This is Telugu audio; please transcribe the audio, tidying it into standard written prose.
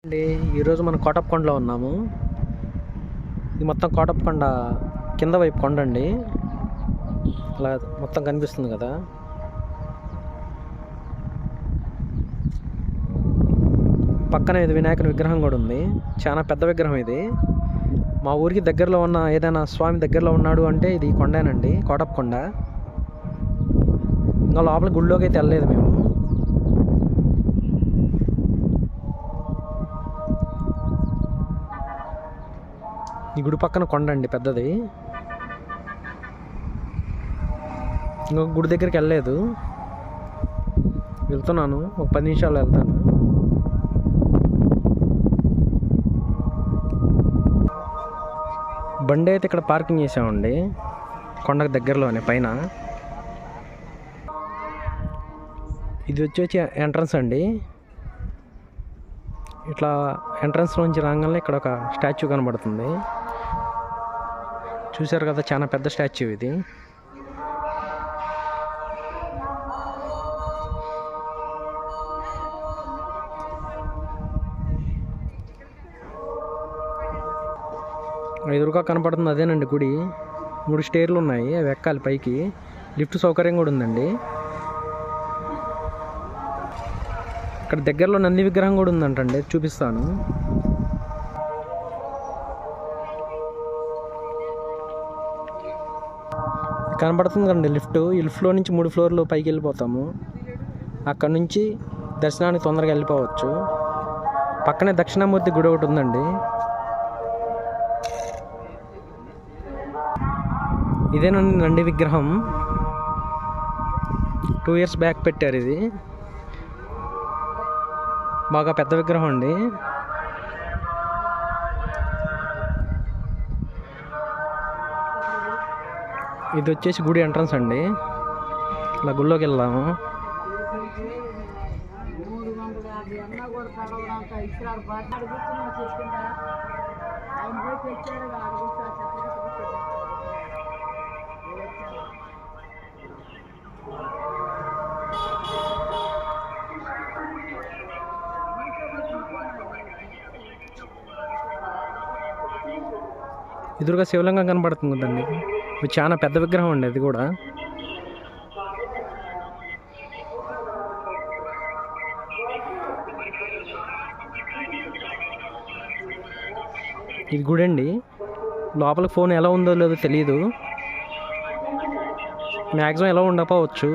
అండి ఈరోజు మనం కోటప్పకొండలో ఉన్నాము. ఇది మొత్తం కోటప్పకొండ కింద వైపు కొండ అండి. అలా మొత్తం కనిపిస్తుంది కదా. పక్కన ఇది వినాయకుని విగ్రహం కూడా ఉంది. చాలా పెద్ద విగ్రహం ఇది. మా ఊరికి దగ్గరలో ఉన్న ఏదైనా స్వామి దగ్గరలో ఉన్నాడు అంటే ఇది కొండేనండి, కోటప్పకొండ. ఇంకా లోపల గుడిలోకి అయితే వెళ్ళలేదు మేము. ఈ గుడి పక్కన కొండ అండి పెద్దది. ఇంకొక గుడి దగ్గరికి వెళ్ళలేదు, వెళ్తున్నాను. ఒక 10 నిమిషాల్లో వెళ్తాను. బండి అయితే ఇక్కడ పార్కింగ్ చేసామండి, కొండకు దగ్గరలోనే పైన. ఇది వచ్చి ఎంట్రన్స్ అండి. ఇట్లా ఎంట్రన్స్ నుంచి రాగానే ఇక్కడ ఒక స్టాచ్యూ కనబడుతుంది. చూశారు కదా, చాలా పెద్ద స్టాచ్యూ ఇది. ఎదురుగా కనపడుతుంది అదేనండి గుడి. 3 స్టేర్లు ఉన్నాయి, అవి ఎక్కాలి పైకి. లిఫ్ట్ సౌకర్యం కూడా ఉందండి. ఇక్కడ దగ్గరలో నంది విగ్రహం కూడా ఉందంటండి, చూపిస్తాను. కనబడుతుంది కదండి లిఫ్ట్. ఈ లిఫ్ట్లో నుంచి 3 ఫ్లోర్లు పైకి వెళ్ళిపోతాము. అక్కడ నుంచి దర్శనానికి తొందరగా వెళ్ళిపోవచ్చు. పక్కనే దక్షిణామూర్తి గుడి ఒకటి ఉందండి. ఇదేనండి నంది విగ్రహం. 2 ఇయర్స్ బ్యాక్ పెట్టారు. ఇది బాగా పెద్ద విగ్రహం అండి. ఇది వచ్చేసి గుడి ఎంట్రన్స్ అండి. ఇలా గుళ్ళోకి వెళ్దాము. ఎదురుగా శివలింగం కనబడుతుంది కదండి. ఇది చాలా పెద్ద విగ్రహం అండి. అది కూడా ఇది గుడి అండి. లోపల ఫోన్ ఎలా ఉందో లేదో తెలియదు, మ్యాక్సిమం ఎలా ఉండకపోవచ్చు.